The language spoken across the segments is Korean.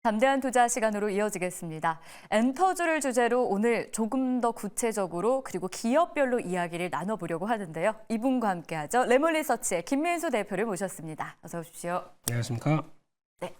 담대한 투자 시간으로 이어지겠습니다. 엔터주를 주제로 오늘 조금 더 구체적으로 그리고 기업별로 이야기를 나눠보려고 하는데요. 이분과 함께하죠. 레몬리서치의 김민수 대표를 모셨습니다. 어서 오십시오. 안녕하십니까. 네,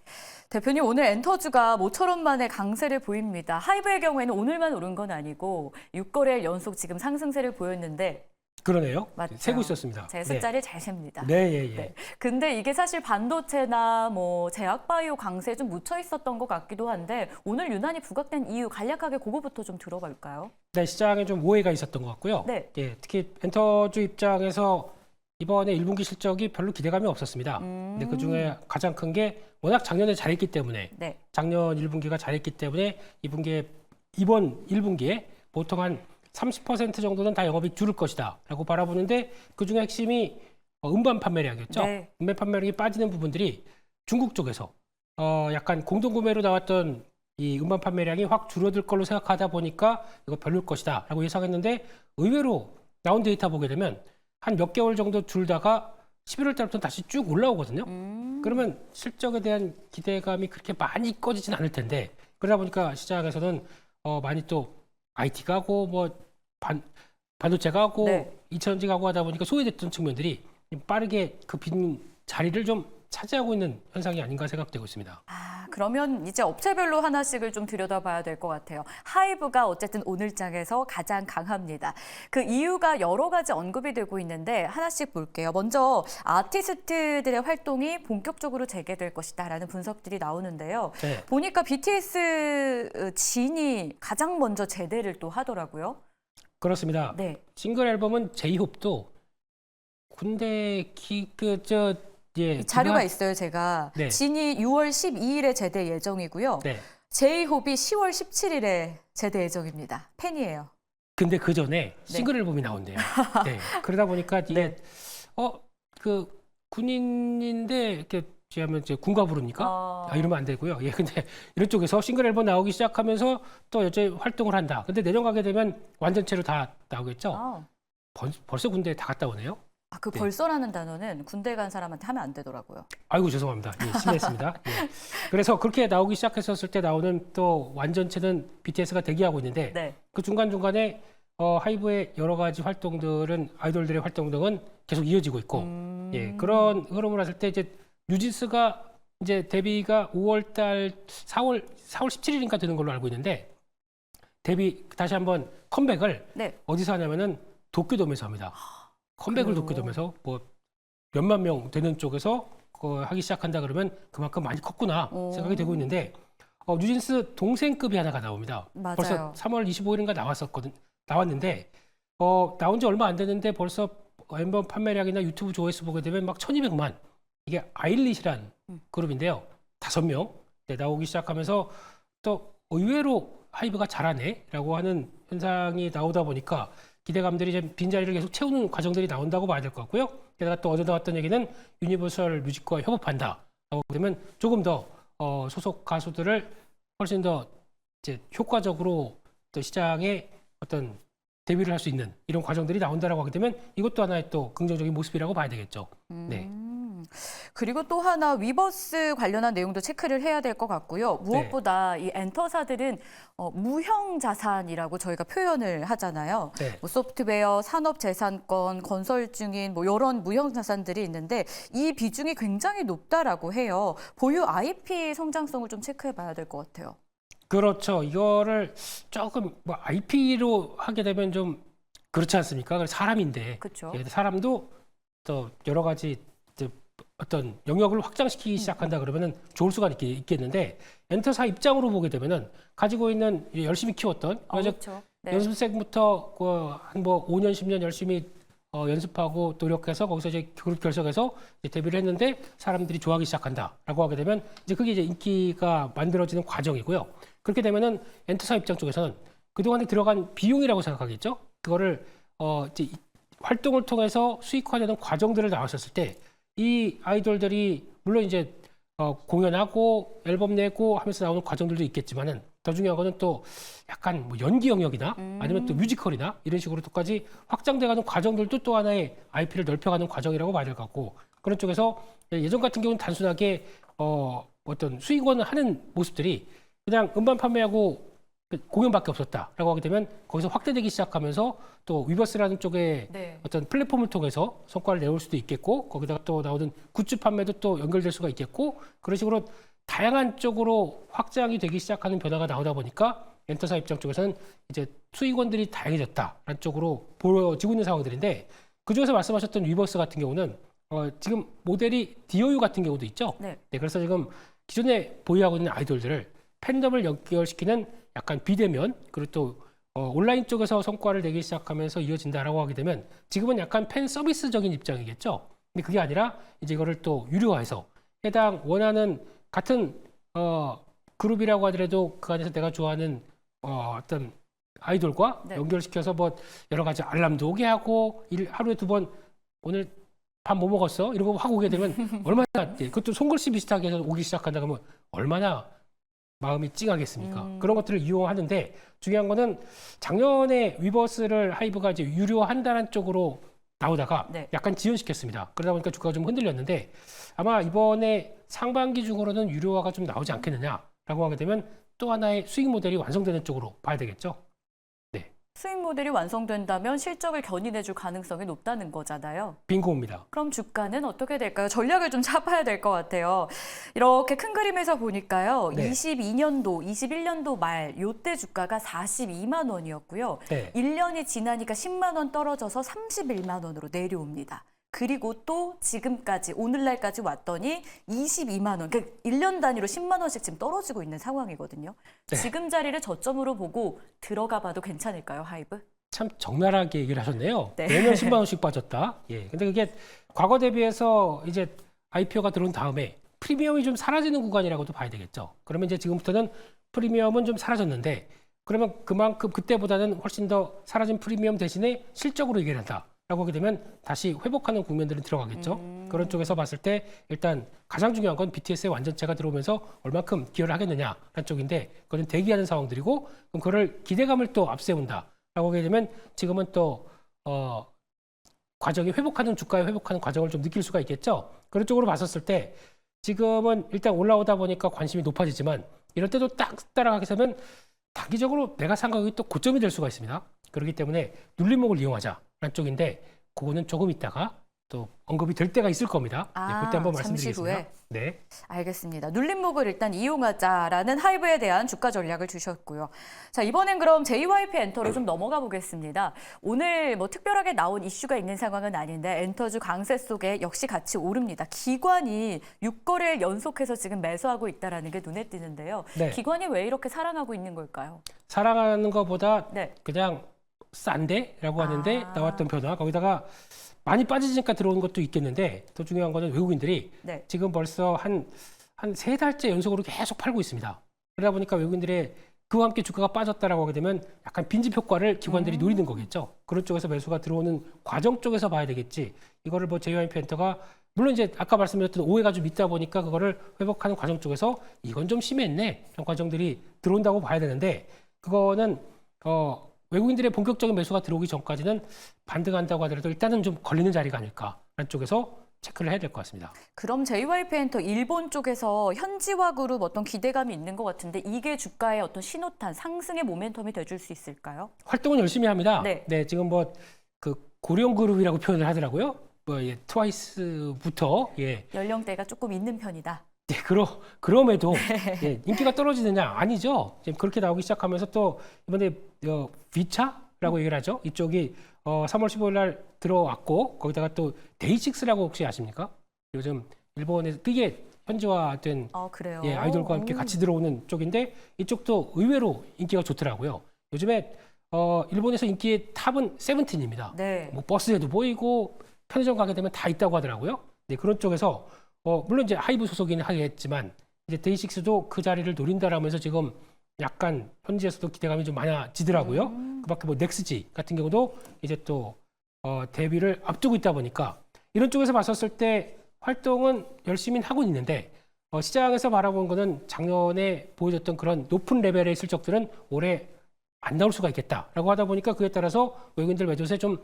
대표님 오늘 엔터주가 모처럼 만에 강세를 보입니다. 하이브의 경우에는 오늘만 오른 건 아니고 6거래일 연속 지금 상승세를 보였는데 그러네요. 맞죠? 세고 있었습니다. 제 숫자를 잘 셉니다. 네, 예, 예. 네. 근데 이게 사실 반도체나 뭐 제약바이오 강세에 좀 묻혀 있었던 것 같기도 한데 오늘 유난히 부각된 이유 간략하게 그거부터 좀 들어볼까요? 네, 시장에 좀 오해가 있었던 것 같고요. 네. 예, 특히 엔터주 입장에서 이번에 1분기 실적이 별로 기대감이 없었습니다. 근데 그중에 가장 큰 게 워낙 작년에 잘했기 때문에 네. 작년 1분기가 잘했기 때문에 이번 1분기에 보통 한 30% 정도는 다 영업이 줄을 것이다 라고 바라보는데 그중에 핵심이 음반 판매량이었죠. 네. 음반 판매량이 빠지는 부분들이 중국 쪽에서 약간 공동구매로 나왔던 이 음반 판매량이 확 줄어들 걸로 생각하다 보니까 이거 별로일 것이다 라고 예상했는데 의외로 나온 데이터 보게 되면 한 몇 개월 정도 줄다가 11월 달부터 다시 쭉 올라오거든요. 그러면 실적에 대한 기대감이 그렇게 많이 꺼지진 않을 텐데 그러다 보니까 시장에서는 많이 또 IT 가고 뭐 반도체 가고 네. 2차전지 가고 하다 보니까 소외됐던 측면들이 빠르게 그 빈 자리를 좀 차지하고 있는 현상이 아닌가 생각되고 있습니다. 아, 그러면 이제 업체별로 하나씩을 좀 들여다봐야 될 것 같아요. 하이브가 어쨌든 오늘장에서 가장 강합니다. 그 이유가 여러 가지 언급이 되고 있는데 하나씩 볼게요. 먼저 아티스트들의 활동이 본격적으로 재개될 것이다라는 분석들이 나오는데요. 네. 보니까 BTS 진이 가장 먼저 제대를 또 하더라고요. 그렇습니다. 네. 싱글 앨범은 제이홉도 군대 이 자료가 있어요, 제가. 네. 진이 6월 12일에 제대 예정이고요. 네. 제이홉이 10월 17일에 제대 예정입니다. 팬이에요. 근데 그 전에 싱글 앨범이 나온대요. 네. 그러다 보니까 이게 그 군인인데 이렇게 하면 이제 군가 부릅니까? 이러면 안 되고요. 예, 근데 이런 쪽에서 싱글 앨범 나오기 시작하면서 또 여전히 활동을 한다. 근데 내년 가게 되면 완전체로 다 나오겠죠? 벌써 군대에 다 갔다 오네요. 그 벌써라는 단어는 군대 간 사람한테 하면 안 되더라고요. 아이고 죄송합니다. 예, 심했습니다. 예. 그래서 그렇게 나오기 시작했었을 때 나오는 또 완전체는 BTS가 대기하고 있는데 네. 그 중간중간에 하이브의 여러 가지 활동들은 아이돌들의 활동 등은 계속 이어지고 있고 예, 그런 흐름을 했을 때 이제 뉴진스가 이제 데뷔가 4월 17일인가 되는 걸로 알고 있는데 데뷔 다시 한번 컴백을 네. 어디서 하냐면은 도쿄돔에서 합니다. 컴백을 그래요? 도쿄돔에서 뭐 몇만 명 되는 쪽에서 하기 시작한다 그러면 그만큼 많이 컸구나 생각이 되고 있는데 뉴진스 동생급이 하나가 나옵니다. 맞아요. 벌써 3월 25일인가 나왔는데 나온 지 얼마 안 됐는데 벌써 앨범 판매량이나 유튜브 조회수 보게 되면 막 1200만 이게 아일릿이란 그룹인데요. 5명 나오기 시작하면서 또 의외로 하이브가 잘하네라고 하는 현상이 나오다 보니까 기대감들이 이제 빈자리를 계속 채우는 과정들이 나온다고 봐야 될 것 같고요. 게다가 또 어제 나왔던 얘기는 유니버설 뮤직과 협업한다라고 그러면 조금 더 소속 가수들을 훨씬 더 이제 효과적으로 또 시장에 어떤 데뷔를 할 수 있는 이런 과정들이 나온다라고 하게 되면 이것도 하나의 또 긍정적인 모습이라고 봐야 되겠죠. 네. 그리고 또 하나 위버스 관련한 내용도 체크를 해야 될 것 같고요. 무엇보다 이 엔터사들은 무형 자산이라고 저희가 표현을 하잖아요. 네. 뭐 소프트웨어, 산업재산권, 건설 중인 뭐 이런 무형 자산들이 있는데 이 비중이 굉장히 높다라고 해요. 보유 IP 성장성을 좀 체크해 봐야 될 것 같아요. 그렇죠. 이거를 조금 뭐 IP로 하게 되면 좀 그렇지 않습니까? 그래서 사람인데 그렇죠. 사람도 또 여러 가지 어떤 영역을 확장시키기 시작한다 그러면은 좋을 수가 있겠는데 엔터사 입장으로 보게 되면은 가지고 있는 열심히 키웠던 그렇죠. 네. 연습생부터 한 뭐 5년 10년 열심히 연습하고 노력해서 거기서 이제 그룹 결성해서 이제 데뷔를 했는데 사람들이 좋아하기 시작한다라고 하게 되면 이제 그게 이제 인기가 만들어지는 과정이고요. 그렇게 되면은 엔터사 입장 쪽에서는 그동안에 들어간 비용이라고 생각하겠죠. 그거를 이제 활동을 통해서 수익화되는 과정들을 나왔었을 때 이 아이돌들이 물론 이제 공연하고 앨범 내고 하면서 나오는 과정들도 있겠지만은 더 중요한 거는 또 약간 뭐 연기 영역이나 아니면 또 뮤지컬이나 이런 식으로 또까지 확장돼가는 과정들도 또 하나의 IP를 넓혀가는 과정이라고 봐야 될 것 같고 그런 쪽에서 예전 같은 경우는 단순하게 어떤 수익원을 하는 모습들이 그냥 음반 판매하고 공연밖에 없었다라고 하게 되면 거기서 확대되기 시작하면서 또 위버스라는 쪽에 네. 어떤 플랫폼을 통해서 성과를 내올 수도 있겠고 거기다가 또 나오는 굿즈 판매도 또 연결될 수가 있겠고 그런 식으로 다양한 쪽으로 확장이 되기 시작하는 변화가 나오다 보니까 엔터사 입장 쪽에서는 이제 수익원들이 다양해졌다라는 쪽으로 보여지고 있는 상황들인데 그중에서 말씀하셨던 위버스 같은 경우는 지금 모델이 DOU 같은 경우도 있죠. 네. 네, 그래서 지금 기존에 보유하고 있는 아이돌들을 팬덤을 연결시키는 약간 비대면 그리고 또 온라인 쪽에서 성과를 내기 시작하면서 이어진다라고 하게 되면 지금은 약간 팬 서비스적인 입장이겠죠. 근데 그게 아니라 이제 이거를 또 유료화해서 해당 원하는 같은 그룹이라고 하더라도 그 안에서 내가 좋아하는 어떤 아이돌과 네. 연결시켜서 뭐 여러 가지 알람도 오게 하고 하루에 2번 오늘 밥 뭐 먹었어? 이런 거 하고 오게 되면 얼마나 그것도 손글씨 비슷하게 해서 오기 시작한다 그러면 얼마나 마음이 찡하겠습니까? 그런 것들을 이용하는데 중요한 거는 작년에 위버스를 하이브가 이제 유료한다는 쪽으로 나오다가 네. 약간 지연시켰습니다. 그러다 보니까 주가가 좀 흔들렸는데 아마 이번에 상반기 중으로는 유료화가 좀 나오지 않겠느냐라고 하게 되면 또 하나의 수익 모델이 완성되는 쪽으로 봐야 되겠죠. 수익 모델이 완성된다면 실적을 견인해줄 가능성이 높다는 거잖아요. 빙고입니다. 그럼 주가는 어떻게 될까요? 전략을 좀 잡아야 될 것 같아요. 이렇게 큰 그림에서 보니까요. 네. 22년도, 21년도 말 요때 주가가 42만 원이었고요. 네. 1년이 지나니까 10만 원 떨어져서 31만 원으로 내려옵니다. 그리고 또 지금까지 오늘날까지 왔더니 22만 원, 그러니까 1년 단위로 10만 원씩 지금 떨어지고 있는 상황이거든요. 네. 지금 자리를 저점으로 보고 들어가 봐도 괜찮을까요, 하이브? 참 적나라하게 얘기를 하셨네요. 네. 매년 10만 원씩 빠졌다. 예. 근데 그게 과거 대비해서 이제 IPO가 들어온 다음에 프리미엄이 좀 사라지는 구간이라고도 봐야 되겠죠. 그러면 이제 지금부터는 프리미엄은 좀 사라졌는데 그러면 그만큼 그때보다는 훨씬 더 사라진 프리미엄 대신에 실적으로 얘기를 한다. 라고 하게 되면 다시 회복하는 국면들이 들어가겠죠. 그런 쪽에서 봤을 때 일단 가장 중요한 건 BTS의 완전체가 들어오면서 얼만큼 기여를 하겠느냐라는 쪽인데 그건 대기하는 상황들이고 그럼 그걸 기대감을 또 앞세운다라고 하게 되면 지금은 또 과정이 회복하는 주가에 회복하는 과정을 좀 느낄 수가 있겠죠. 그런 쪽으로 봤었을 때 지금은 일단 올라오다 보니까 관심이 높아지지만 이럴 때도 딱 따라가게 되면 단기적으로 내가 생각이 또 고점이 될 수가 있습니다. 그렇기 때문에 눌림목을 이용하자라는 쪽인데 그거는 조금 있다가 또 언급이 될 때가 있을 겁니다. 네, 그때 한번 잠시 말씀드리겠습니다. 후에. 네. 알겠습니다. 눌림목을 일단 이용하자라는 하이브에 대한 주가 전략을 주셨고요. 자, 이번엔 그럼 JYP 엔터로 좀 넘어가 보겠습니다. 오늘 뭐 특별하게 나온 이슈가 있는 상황은 아닌데 엔터주 강세 속에 역시 같이 오릅니다. 기관이 6거래일 연속해서 지금 매수하고 있다는 게 눈에 띄는데요. 네. 기관이 왜 이렇게 사랑하고 있는 걸까요? 사랑하는 것보다 네. 그냥 싼데라고 하는데 아. 나왔던 변화 거기다가 많이 빠지니까 들어오는 것도 있겠는데 더 중요한 거는 외국인들이 네. 지금 벌써 한 3달째 연속으로 계속 팔고 있습니다. 그러다 보니까 외국인들의 그와 함께 주가가 빠졌다라고 하게 되면 약간 빈집 효과를 기관들이 노리는 거겠죠. 그런 쪽에서 매수가 들어오는 과정 쪽에서 봐야 되겠지. 이거를 뭐 JYP 엔터가 물론 이제 아까 말씀드렸던 오해가 좀 있다 보니까 그거를 회복하는 과정 쪽에서 이건 좀 심했네. 이런 과정들이 들어온다고 봐야 되는데 그거는 외국인들의 본격적인 매수가 들어오기 전까지는 반등한다고 하더라도 일단은 좀 걸리는 자리가 아닐까라는 쪽에서 체크를 해야 될 것 같습니다. 그럼 JYP 엔터 일본 쪽에서 현지화 그룹 어떤 기대감이 있는 것 같은데 이게 주가의 어떤 신호탄, 상승의 모멘텀이 돼줄 수 있을까요? 활동은 열심히 합니다. 네. 네, 지금 뭐 그 고령 그룹이라고 표현을 하더라고요. 뭐 예, 트와이스부터 예, 연령대가 조금 있는 편이다. 네, 그럼에도 예, 인기가 떨어지느냐 아니죠. 지금 그렇게 나오기 시작하면서 또 이번에 위차라고 얘기를 하죠. 이쪽이 3월 15일 날 들어왔고 거기다가 또 데이식스라고 혹시 아십니까? 요즘 일본에서 되게 현지화된 그래요? 예, 아이돌과 함께 같이 들어오는 쪽인데 이쪽도 의외로 인기가 좋더라고요. 요즘에 일본에서 인기의 탑은 세븐틴입니다. 네. 뭐 버스에도 보이고 편의점 가게 되면 다 있다고 하더라고요. 네, 그런 쪽에서 물론 이제 하이브 소속이긴 하겠지만 이제 데이식스도 그 자리를 노린다라면서 지금 약간 현지에서도 기대감이 좀 많아지더라고요. 그밖에 뭐 넥스지 같은 경우도 이제 또 데뷔를 앞두고 있다 보니까 이런 쪽에서 봤었을 때 활동은 열심히 하고 있는데 시장에서 바라본 거는 작년에 보여줬던 그런 높은 레벨의 실적들은 올해 안 나올 수가 있겠다라고 하다 보니까 그에 따라서 외국인들 매도세 좀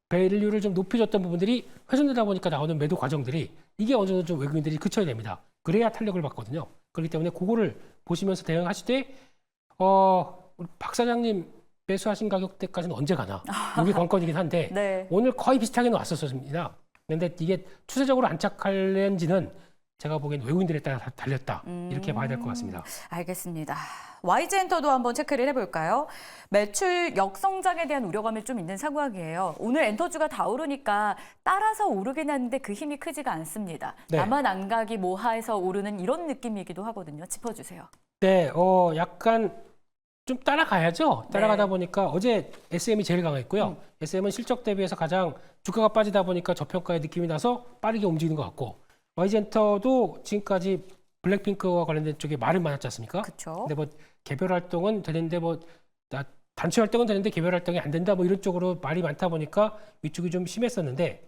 밸류를 좀 높여줬던 부분들이 훼손되다 보니까 나오는 매도 과정들이 이게 어느 정도 좀 외국인들이 그쳐야 됩니다. 그래야 탄력을 받거든요. 그렇기 때문에 그거를 보시면서 대응하시되 우리 박 사장님 매수하신 가격대까지는 언제 가나? 이게 관건이긴 한데 네. 오늘 거의 비슷하게 나왔었습니다. 그런데 이게 추세적으로 안착할는지는 제가 보기엔 외국인들에 따라 달렸다. 이렇게 봐야 될 것 같습니다. 알겠습니다. YG엔터도 한번 체크를 해볼까요? 매출 역성장에 대한 우려감이 좀 있는 상황이에요. 오늘 엔터주가 다 오르니까 따라서 오르긴 하는데 그 힘이 크지가 않습니다. 네. 나만 안 가기 뭐하해서 오르는 이런 느낌이기도 하거든요. 짚어주세요. 네, 약간 좀 따라가야죠. 따라가다 네. 보니까 어제 SM이 제일 강했고요. SM은 실적 대비해서 가장 주가가 빠지다 보니까 저평가의 느낌이 나서 빠르게 움직이는 것 같고 YG엔터도 지금까지 블랙핑크와 관련된 쪽에 말은 많았지 않습니까? 그렇죠. 근데 뭐 개별 활동은 되는데 단체 활동은 되는데 개별 활동이 안 된다 뭐 이런 쪽으로 말이 많다 보니까 위축이 좀 심했었는데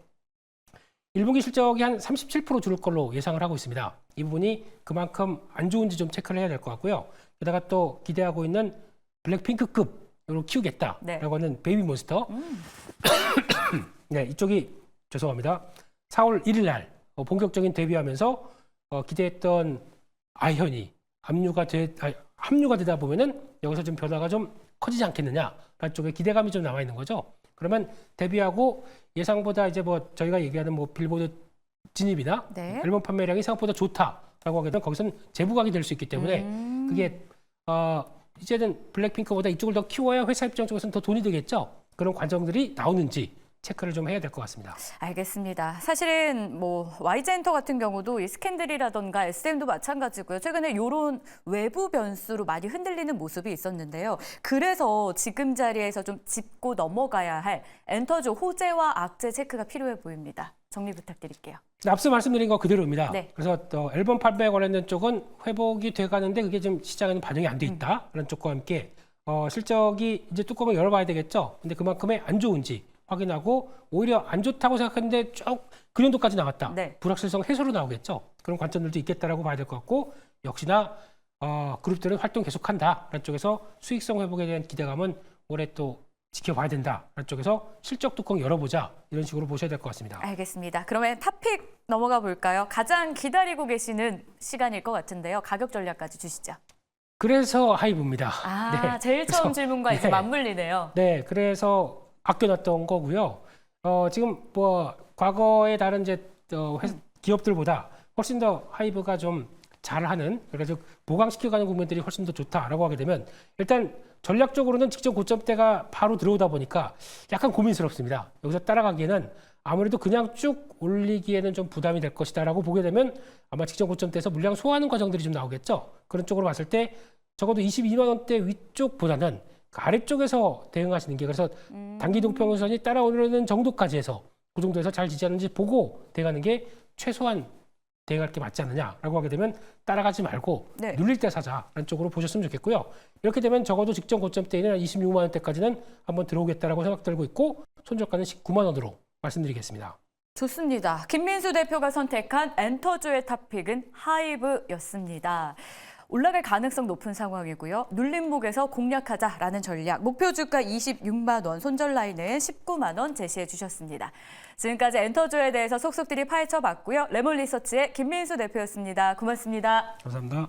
1분기 실적이 한 37% 줄을 걸로 예상을 하고 있습니다. 이 부분이 그만큼 안 좋은지 좀 체크를 해야 될 것 같고요. 게다가 또 기대하고 있는 블랙핑크급으로 키우겠다라고 네. 하는 베이비몬스터. 네, 이쪽이 죄송합니다. 4월 1일 날 본격적인 데뷔하면서 기대했던 아현이 합류가 되다 보면은 여기서 좀 변화가 좀 커지지 않겠느냐라는 쪽에 기대감이 좀 남아 있는 거죠. 그러면 데뷔하고 예상보다 이제 뭐 저희가 얘기하는 뭐 빌보드 진입이나 네. 앨범 판매량이 생각보다 좋다라고 하게 되면 거기서는 재부각이 될 수 있기 때문에 그게 이제는 블랙핑크보다 이쪽을 더 키워야 회사 입장 쪽에서는 더 돈이 되겠죠. 그런 과정들이 나오는지 체크를 좀 해야 될 것 같습니다. 알겠습니다. 사실은 뭐 YG엔터 같은 경우도 이 스캔들이라던가 SM도 마찬가지고요. 최근에 이런 외부 변수로 많이 흔들리는 모습이 있었는데요. 그래서 지금 자리에서 좀 짚고 넘어가야 할 엔터주 호재와 악재 체크가 필요해 보입니다. 정리 부탁드릴게요. 앞서 말씀드린 거 그대로입니다. 네. 그래서 앨범 판매에 관련된 쪽은 회복이 돼가는데 그게 좀 시장에는 반영이 안 돼 있다라는 쪽과 함께 실적이 이제 뚜껑을 열어봐야 되겠죠. 근데 그만큼의 안 좋은지 확인하고 오히려 안 좋다고 생각했는데 쭉 그 정도까지 나왔다. 네. 불확실성 해소로 나오겠죠. 그런 관점들도 있겠다라고 봐야 될 것 같고 역시나 그룹들은 활동 계속한다라는 쪽에서 수익성 회복에 대한 기대감은 올해 또 지켜봐야 된다라는 쪽에서 실적 뚜껑 열어보자 이런 식으로 보셔야 될 것 같습니다. 알겠습니다. 그러면 탑픽 넘어가 볼까요? 가장 기다리고 계시는 시간일 것 같은데요. 가격 전략까지 주시죠. 그래서 하이브입니다. 네. 제일 처음 그래서, 질문과 이제 네. 맞물리네요. 네, 그래서 아껴놨던 거고요. 지금 뭐 과거의 다른 이제 기업들보다 훨씬 더 하이브가 좀 잘하는 그래서 보강시켜가는 국면들이 훨씬 더 좋다라고 하게 되면 일단 전략적으로는 직전 고점대가 바로 들어오다 보니까 약간 고민스럽습니다. 여기서 따라가기에는 아무래도 그냥 쭉 올리기에는 좀 부담이 될 것이다라고 보게 되면 아마 직전 고점대에서 물량 소화하는 과정들이 좀 나오겠죠. 그런 쪽으로 봤을 때 적어도 22만 원대 위쪽보다는 그 아래쪽에서 대응하시는 게 그래서 단기 동평선이 따라오는 정도까지 해서 그 정도에서 잘 지지하는지 보고 대응하는 게 최소한 대응할 게 맞지 않느냐라고 하게 되면 따라가지 말고 네. 눌릴 때 사자라는 쪽으로 보셨으면 좋겠고요. 이렇게 되면 적어도 직전 고점대에는 한 26만 원대까지는 한번 들어오겠다라고 생각들고 있고 손절가는 19만 원으로 말씀드리겠습니다. 좋습니다. 김민수 대표가 선택한 엔터주의 탑픽은 하이브였습니다. 올라갈 가능성 높은 상황이고요. 눌림목에서 공략하자라는 전략, 목표 주가 26만 원, 손절 라인은 19만 원 제시해 주셨습니다. 지금까지 엔터주에 대해서 속속들이 파헤쳐 봤고요. 레몬리서치의 김민수 대표였습니다. 고맙습니다. 감사합니다.